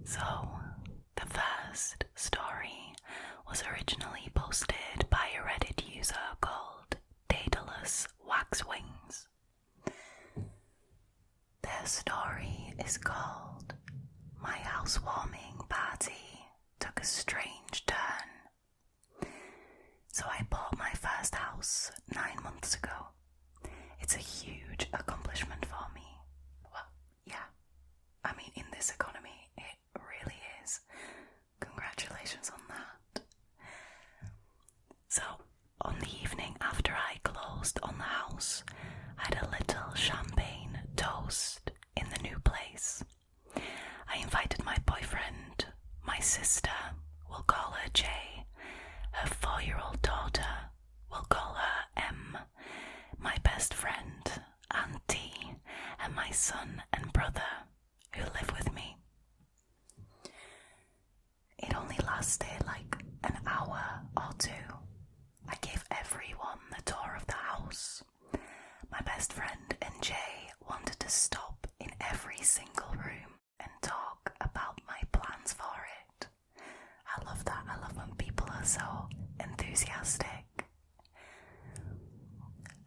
So, the first story was originally posted by a Reddit user called Daedaluswaxwings. Their story is called "My Housewarming Party Took a Strange Turn." So I bought my first house 9 months ago. It's a huge accomplishment for me. Well, yeah. I mean, in this economy, it really is. Congratulations on that. So, on the evening after I closed on the house, I had a little champagne toast in the new place. I invited my boyfriend, my sister, we'll call her Jay, her 4-year-old daughter, we'll call her M, my best friend, Auntie, and my son and brother, who live with me. It only lasted like an hour or two. I gave everyone the tour of the house. My best friend and Jay wanted to stop in every single room and talk about my plans for it. I love that. I love when people are so enthusiastic.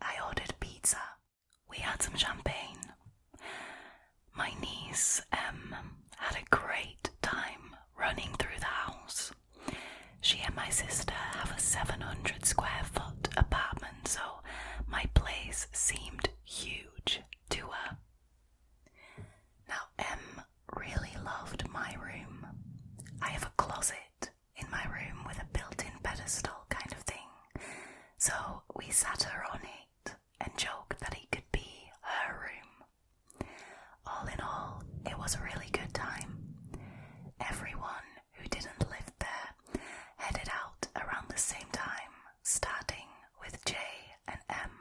I ordered pizza. We had some champagne. My niece had a great time running through the house. She and my sister have a 700 square foot apartment, so my place seemed huge to her. Now M really loved my room. I have a closet in my room with a built-in pedestal kind of thing, so we sat her on it and joked that it could be her room. All in all, it was a really good time. Everyone who didn't live there headed out around the same time, starting with J and M.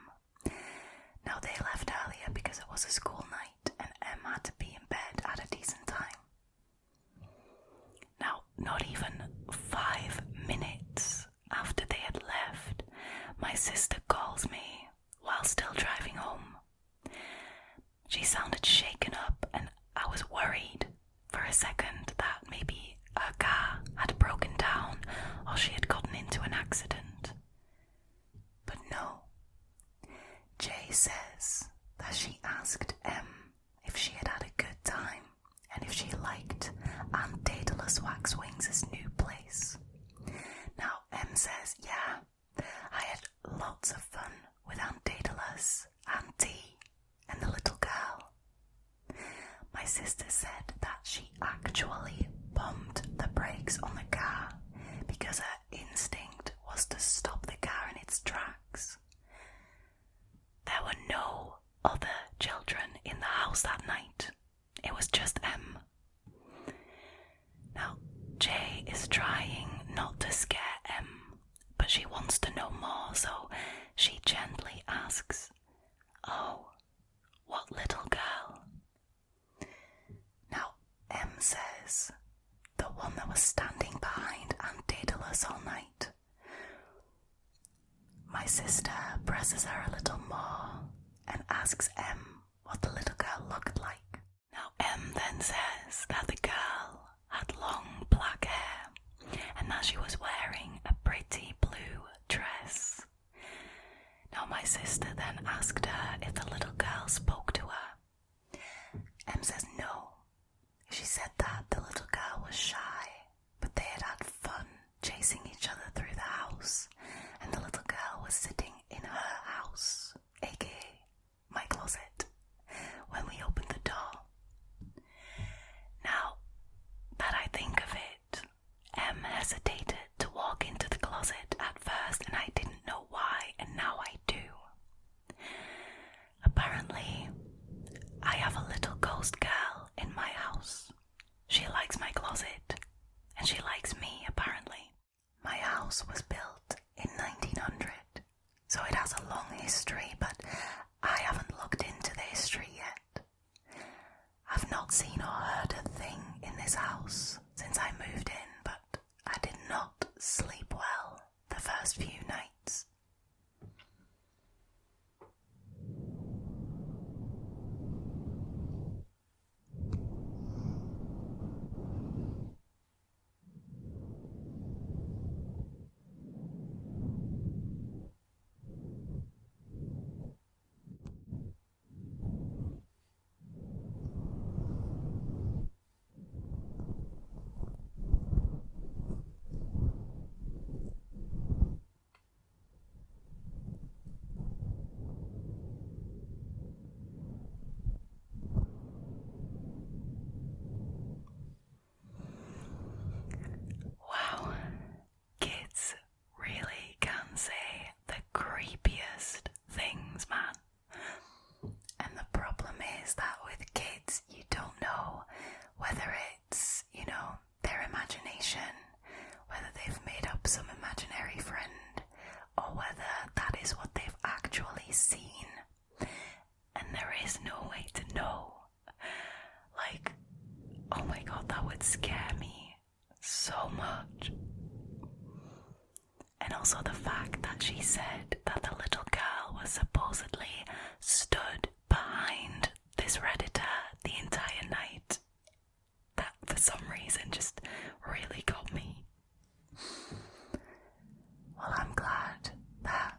Now they left earlier because it was a school night and M had to be in bed at a decent time. Now, not even 5 minutes after they had left, my sister calls me while still driving home. She sounded shaken up and I was worried for a second that maybe her car had broken down or she had gotten into an accident. But no. Jay says that she asked M if she had had a good time and if she liked Aunt Daedaluswaxwings' new place. Now M says, yeah, I had lots of fun with Aunt Daedalus, Auntie, and the little girl. My sister said that she actually pumped the brakes on the car because her instinct was to stop the car in its tracks. There were no other children in the house that night. It was just M. Now, Jay is trying not to scare M, but she wants to know more, so she gently asks, "Oh, what little girl?" Now, M says, the one that was standing behind Aunt Daedalus all night. My sister presses her a little more and asks M what the little girl looked like. Now, M then says that the girl had long black hair and that she was wearing a pretty blue dress. Now, my sister then asked her if the little girl spoke to her. M says no. She said that the little girl was shy, but they had had fun chasing each other through the house, and the little girl was sitting in her house, aka my closet, when we opened the door. Now that I think of it, M hesitated to walk into the closet at first, and I didn't know why, and now I do. Apparently, I have a little ghost girl in my house. She likes my closet, and she likes me, apparently. My house was built in 1900, so it has a long history, but I haven't looked into the history yet. I've not seen or heard a thing in this house since I moved in, but I didn't know scare me so much. And also the fact that she said that the little girl was supposedly stood behind this Redditor the entire night. That for some reason just really got me. Well, I'm glad that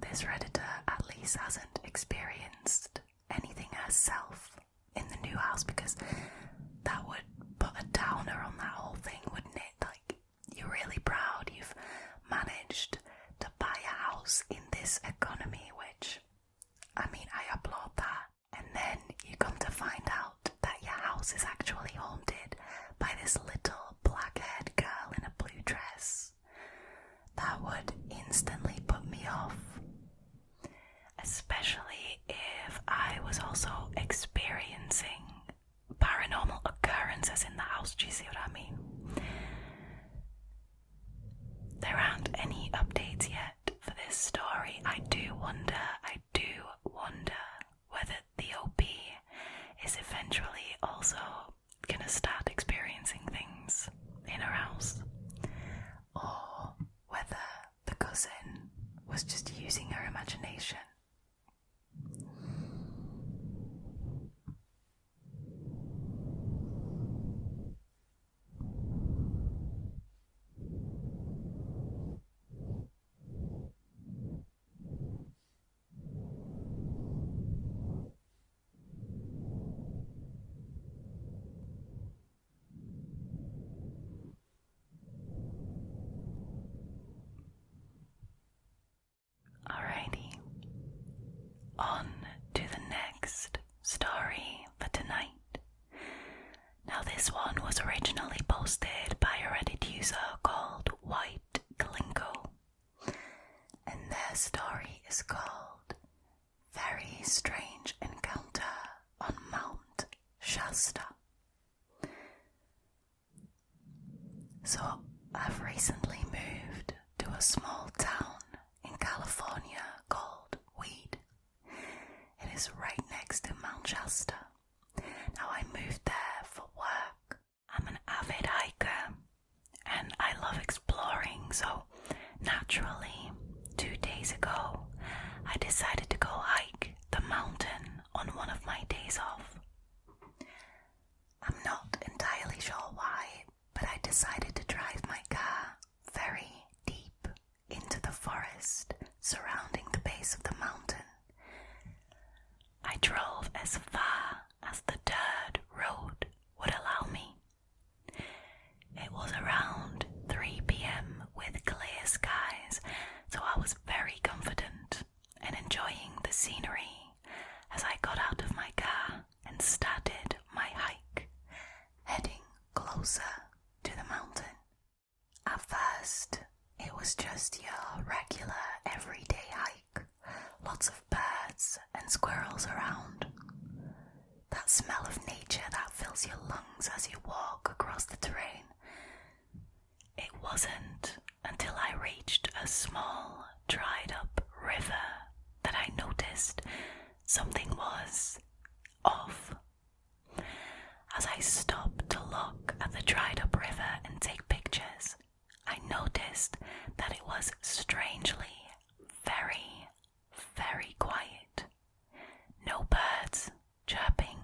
this Redditor at least hasn't experienced anything herself in the new house, because that would put a downer on that whole thing, wouldn't it? Like, you're really proud you've managed to buy a house in this economy, which, I mean, I applaud that. And then you come to find out that your house is actually haunted by this little black-haired girl in a blue dress. That would instantly put me off. Especially if I was also experiencing paranormal occurrences in the house. Do you see what I mean? There aren't any updates yet for this story. I do wonder whether the OP is eventually also gonna start experiencing things in her house, or whether the cousin was just using her imagination. Alrighty, on to the next story for tonight. Now this one was originally posted by a Reddit user called WhiteGlinko, and their story is called Very Strange Encounter on Mount Shasta. So I've recently moved to a small town in California called Weed. It is right next to Mount Shasta. Now I moved there for work. I'm an avid hiker and I love exploring, so naturally 2 days ago I decided to go hike the mountain on one of my days off. I'm not entirely sure why, but I decided to drive my car very deep into the forest surrounding the base of the mountain. I drove as far as the dirt road would allow me. It was around 3 p.m. with clear skies, so I was very confident and enjoying the scenery as I got out of my car and started my hike, heading closer to the mountain. At first, it was just your regular everyday hike. Lots of birds and squirrels around. That smell of nature that fills your lungs as you walk across the terrain. It wasn't until I reached a small, dried-up river that I noticed something was off. As I stopped to look at the dried-up river and take pictures, I noticed that it was strangely very, very quiet. No birds chirping,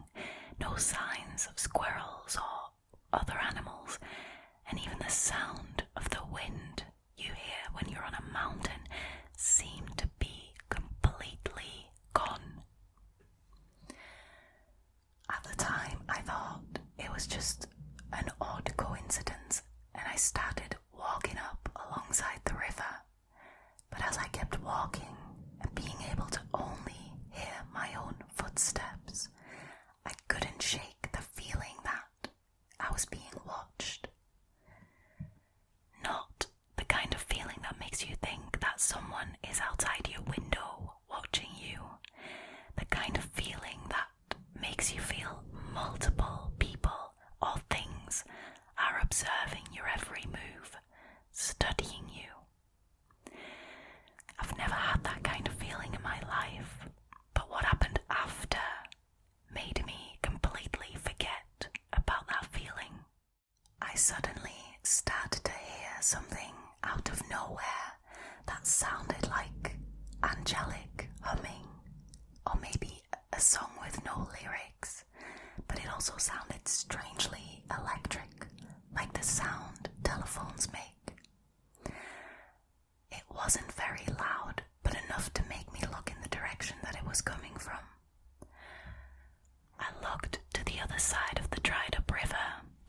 no signs of squirrels or other animals, and even the sound of the wind you hear when you're on a mountain seemed to be completely gone. At the time, I thought it was just an odd coincidence, and I started walking up alongside the river. But as I kept walking and being able to only hear my own footsteps, I couldn't shake the feeling that I was being watched. Not the kind of feeling that makes you think that someone is outside your window watching you. The kind of feeling that makes you feel multiple people or things are observing I suddenly started to hear something out of nowhere that sounded like angelic humming, or maybe a song with no lyrics, but it also sounded strangely electric, like the sound telephones make. It wasn't very loud, but enough to make me look in the direction that it was coming from. I looked to the other side of the dried up river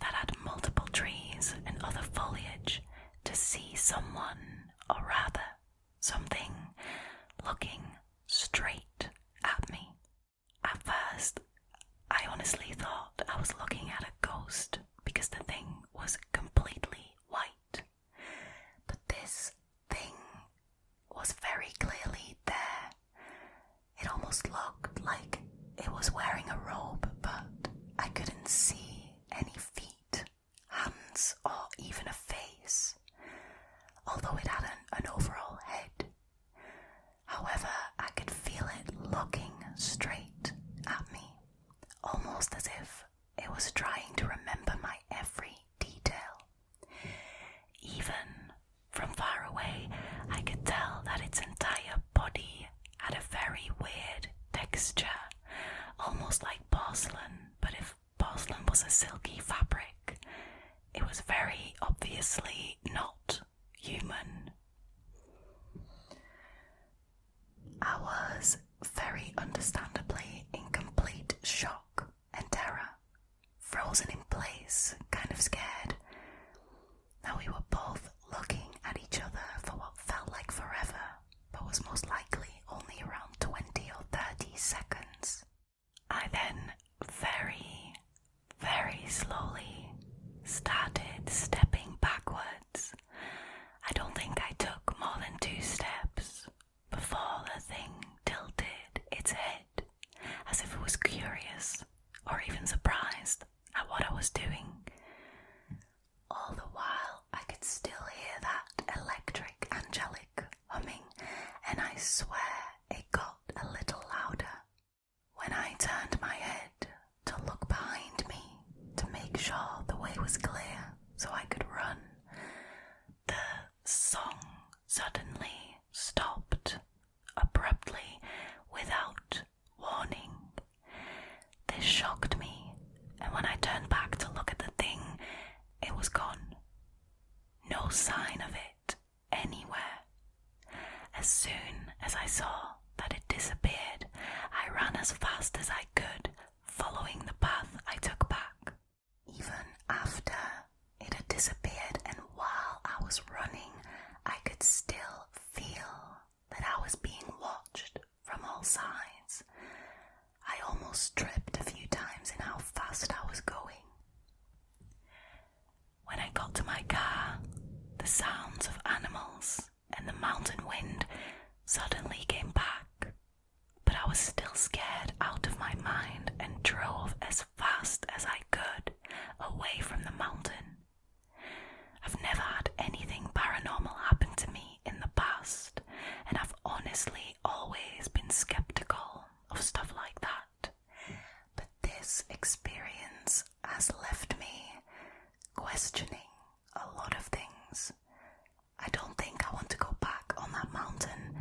that had multiple trees and other foliage to see someone, or rather, something, looking straight at me. At first, I honestly thought I was looking at a ghost because the thing was completely white. But this thing was very clearly there. It almost looked like it was wearing a robe, but I couldn't see any feet, hands, or even a face, although it had an overall head. However, I could feel it looking straight at me, almost as if it was trying to remember my every detail. Even from far away, I could tell that its entire body had a very weird texture, almost like porcelain, but if porcelain was a silky fabric, it was very obviously not human. I was very understandably in complete shock and terror, frozen in place, kind of scared. Now we were both looking at each other for what felt like forever, but was most likely only around 20 or 30 seconds. I then very, very slowly started stepping backwards. I don't think I took more than 2 steps before the thing tilted its head, as if it was curious or even surprised at what I was doing. All the while, I could still hear that electric, angelic humming, and I swear it got a little louder. When I turned my head to look behind me to make sure the way was clear so I could run, the song suddenly stopped abruptly without warning. This shocked me, and when I turned back to look at the thing, it was gone. No sign of it anywhere. As soon as I saw that it disappeared, I ran as fast as I could, following the path I took back. Even after it had disappeared and while I was running, I could still feel that I was being watched from all sides. I almost tripped a few times in how fast I was going. When I got to my car, the sounds of animals and the mountain wind suddenly came back, but I was still scared out of my mind and drove as fast as I could away from the mountain. I've never had anything paranormal happen to me in the past, and I've honestly always been skeptical of stuff like that. But this experience has left me questioning a lot of things. I don't think I want to go back on that mountain.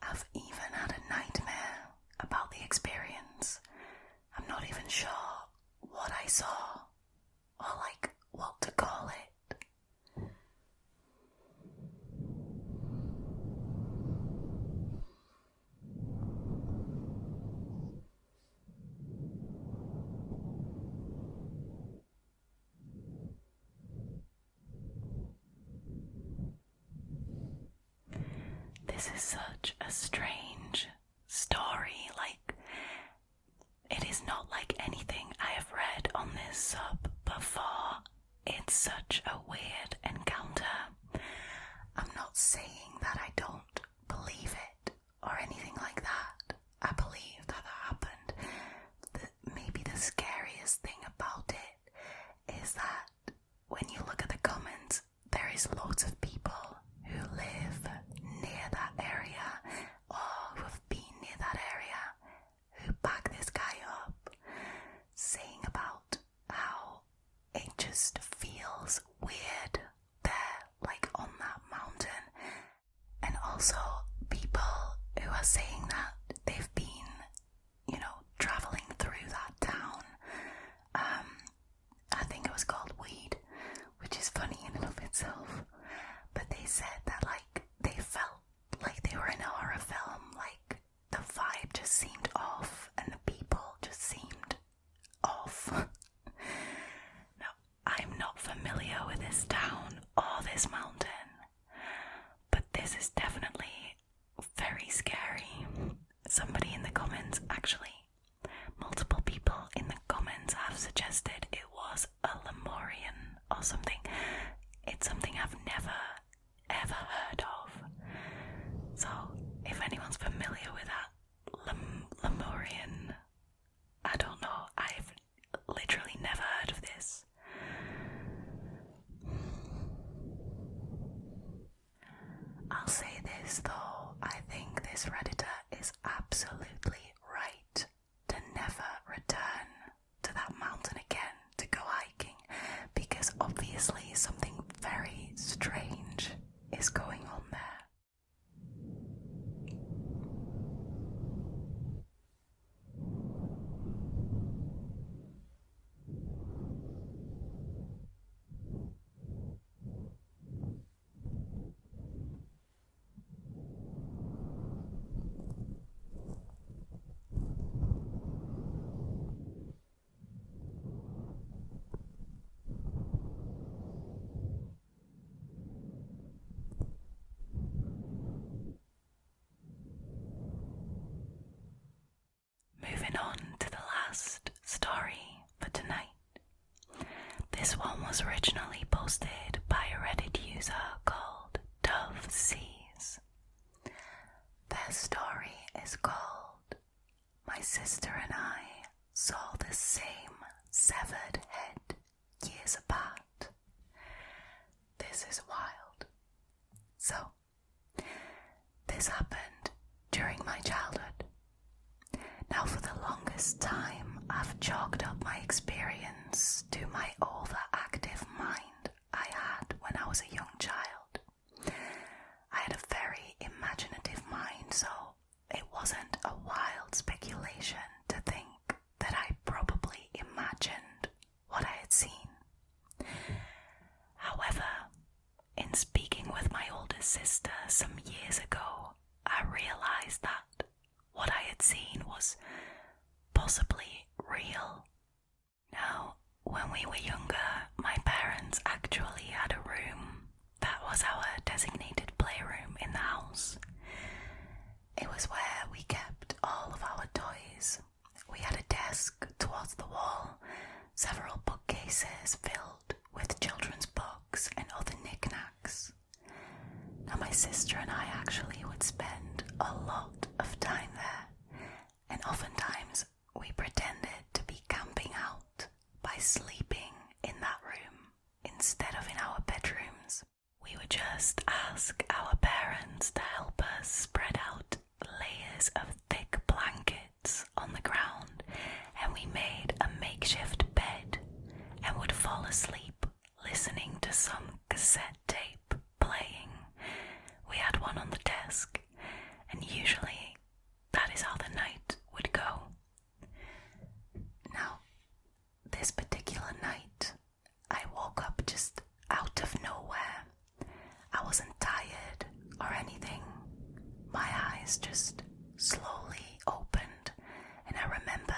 I've even had a nightmare about the experience. I'm not even sure what I saw, or like what to call it. This is such a strange story, like, it is not like anything I have read on this sub before. It's such a weird encounter. I'm not saying that I don't believe it or anything like that. I believe that happened. Maybe the scariest thing about it is that when you look at the comments, there is loads of people who live near that area or who have been near that area who back this guy up, saying about how it just feels also people who are saying that they've been, traveling through that town. I think it was called Weed, which is funny in and of itself. But they said that, they felt like they were in a horror film, the vibe just seemed off and the people just seemed off. Now, I'm not familiar with this town or this mountain, but this is definitely very scary. Somebody in the comments, actually, multiple people in the comments have suggested it was a Lemurian or something. It's something I've never ever heard of. So if anyone's familiar with that Lemurian, I don't know, I've literally never heard of this. I'll say this though, I think this Redditor is absolutely right to never return to that mountain again to go hiking, because obviously something very strange is going on there. Moving on to the last story for tonight. This one was originally posted by a Reddit user called doveseas. Their story is called "My Sister and I Saw the Same Severed Head Years Apart." This is wild. So, this happened during my childhood. Now, for the longest time, I've chalked up my experience to my overactive mind I had when I was a young child. I had a very imaginative mind, so it wasn't a wild speculation to think that I probably imagined what I had seen. However, in speaking with my older sister some years ago, I realized that what I had seen was possibly real. Now, when we were younger, my parents actually had a room that was our designated playroom in the house. It was where we kept all of our toys. We had a desk towards the wall, several bookcases filled with children's books and other knickknacks. Now, my sister and I actually would spend a lot of time there, and oftentimes we pretended to be camping out by sleeping in that room instead of in our bedrooms. We would just ask our parents to help us spread out layers of thick blankets on the ground, and we made a makeshift bed and would fall asleep listening to some cassette tape playing. We had one on the desk, and usually that is how the night would go. Now, this particular night, I woke up just out of nowhere. I wasn't tired or anything. My eyes just slowly opened, and I remember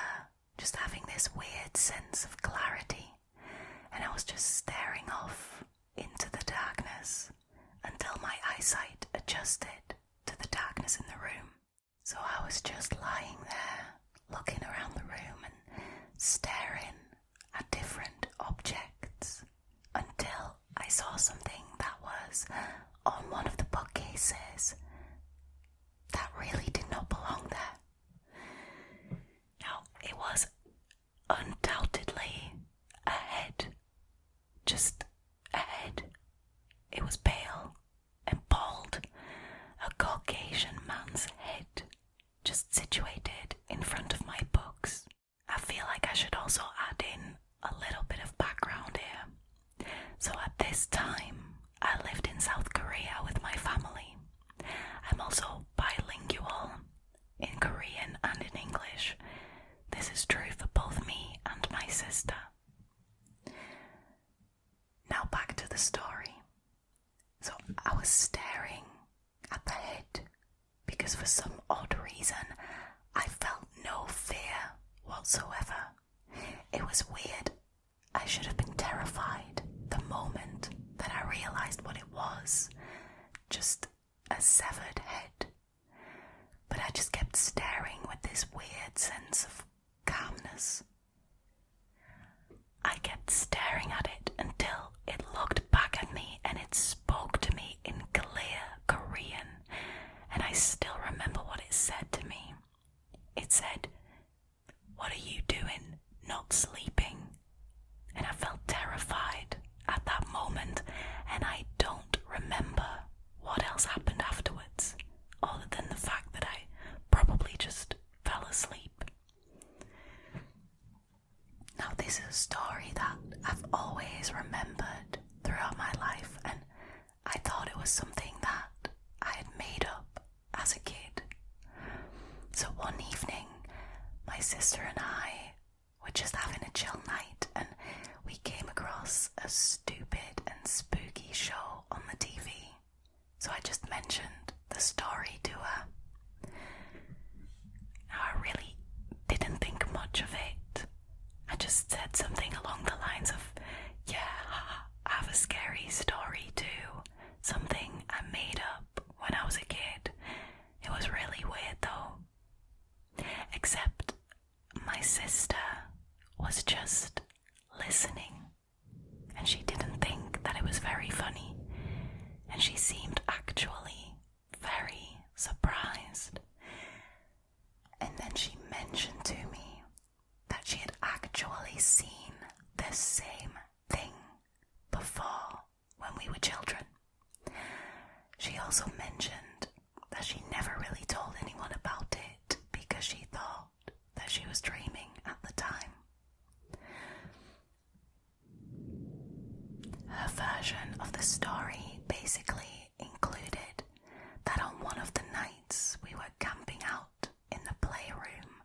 just having this weird sense of clarity, and I was just staring off into the darkness until my eyesight adjusted to the darkness in the room. So I was just lying there, looking around the room and staring at different objects until I saw something that was on one of the bookcases that really did not belong there. Now, it was undoubtedly a head. Just a head. It was pale and bald, a Caucasian man's head, just situated in front of my books. I feel like I should also add in a little bit of background here. So at this time, I lived in South Korea with my family. I'm also bilingual in Korean and in English. This is true for both me and my sister. Now back to the story. So I was staring at the head because for some odd reason I felt no fear whatsoever. It was weird. I should have been terrified the moment that I realised what it was. Just a severed head. But I just kept staring with this weird sense of calmness. I kept staring at it until it looked back at me and it spoke to me in clear Korean, and I still remember what it said to me. It said, "What are you doing? Not sleeping?" And I felt terrified at that moment, and I don't remember what else happened afterwards, other than the fact that I probably just fell asleep. Now this is a story that I've always remembered throughout my life, and I thought it was something that I had made up as a kid. So one evening, my sister and I were just having a chill night, and we came across a stupid and spooky show on the TV. So I just mentioned the story to her. Now I really didn't think much of it. I just said something along the lines of, "Yeah, I have a scary story too. Something I made up when I was a kid." It was really weird though. Except my sister was just listening, and she didn't think that it was very funny, and she seemed actually very surprised. And then she mentioned to me that she had actually seen the same thing before when we were children. She also mentioned that she never really told anyone about it because she thought that she was dreaming at the time. Her version of the story basically included that on one of the nights we were camping out in the playroom,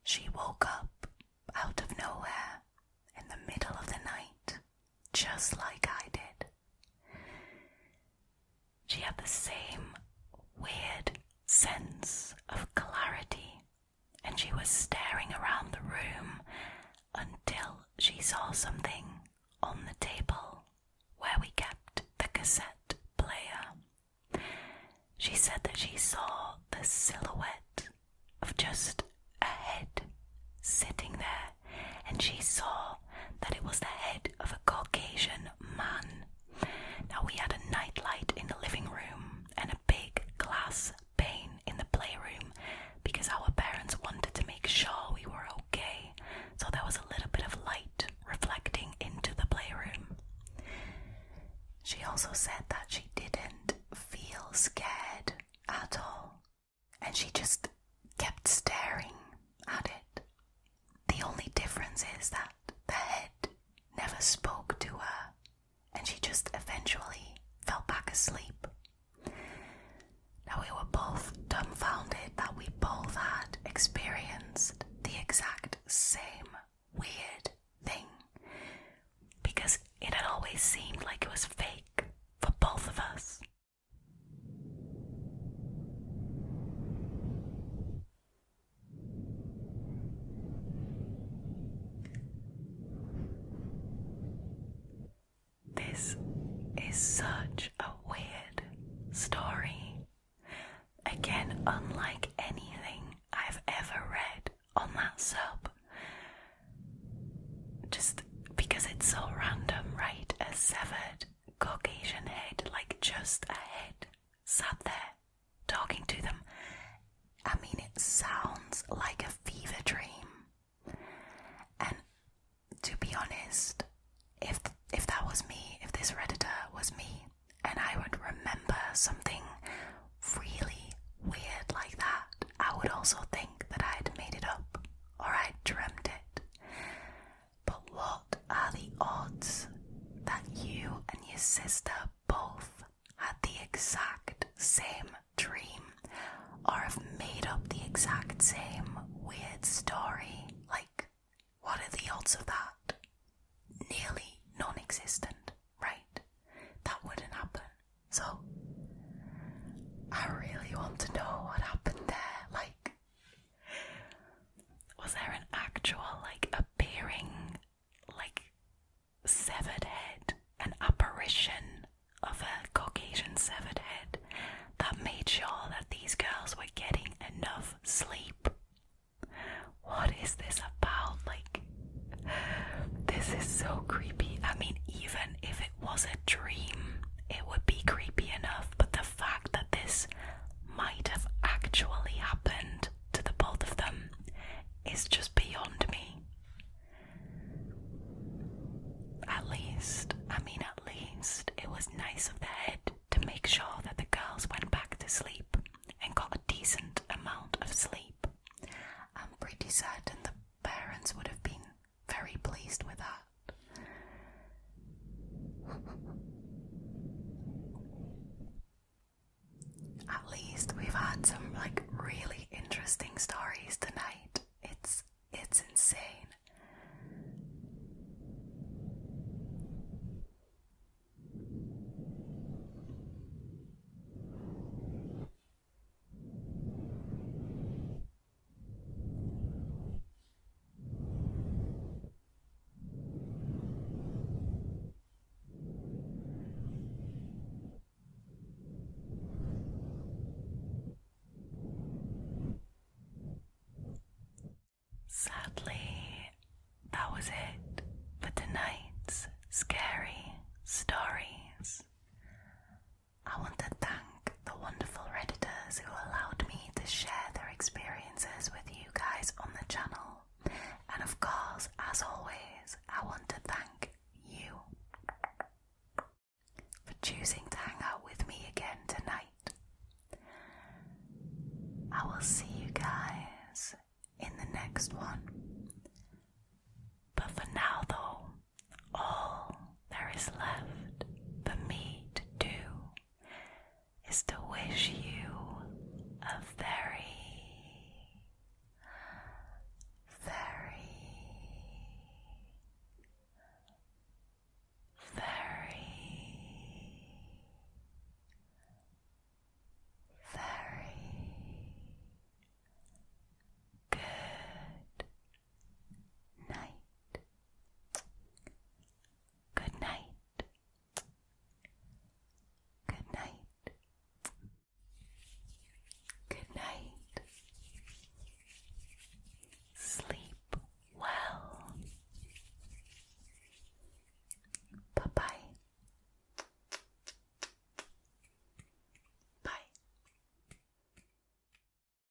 she woke up out of nowhere in the middle of the night, just like I did. She had the same weird sense of clarity, and she was staring around the room until she saw something on the table where we kept the cassette player. She said that she saw the silhouette of just a head sitting there, and she saw that it was the head of a Caucasian man. Now we had a nightlight in the living room and a big glass pane in the playroom because our parents wanted to make sure we were okay, so there was a little bit of light reflecting into the playroom. She also said that she didn't feel scared at all, and she just kept staring at it. The only difference is that the head never spoke to her, and she just eventually fell back asleep. Now we were both dumbfounded that we both had experienced the exact same weird thing, because it had always seemed like it was fake for both of us. This is such a weird story. Again, unlike anything I've ever read on that sub. Just because it's so random, right? A severed Caucasian head, like just a head, sat there talking to them. I mean, it sounds like a fever dream. And to be honest, if that was me, if this Redditor was me, and I would remember something really weird like that, I would also think that I had made it up, or I'd dreamt it. But what are the odds that you and your sister both had the exact same dream or have made up the exact same weird story. Like, what are the odds of that? Nearly non-existent, right? That wouldn't happen. So, I really want to know what happened there. Like, was there an actual, like, appearing, like, severed head, an apparition of a Caucasian severed head that made sure that these girls were getting enough sleep? What is this about? Like, this is so creepy. I mean, even if it was a dream, it would be creepy enough, but the fact that this might have actually happened to the both of them is just beyond me. At least it was nice of the head to make sure that the girls went back to sleep and got a decent amount of sleep. I'm pretty certain the parents would have been very pleased with that. At least we've had some like really interesting stories tonight. It's insane. Sadly, that was it for tonight's scary stories. I want to thank the wonderful Redditors who allowed me to share their experiences with you guys on the channel. And of course, as always, I want to thank you for choosing to hang out with me again tonight. I will see you guys in the next one. But for now though, all there is left for me to do is to wish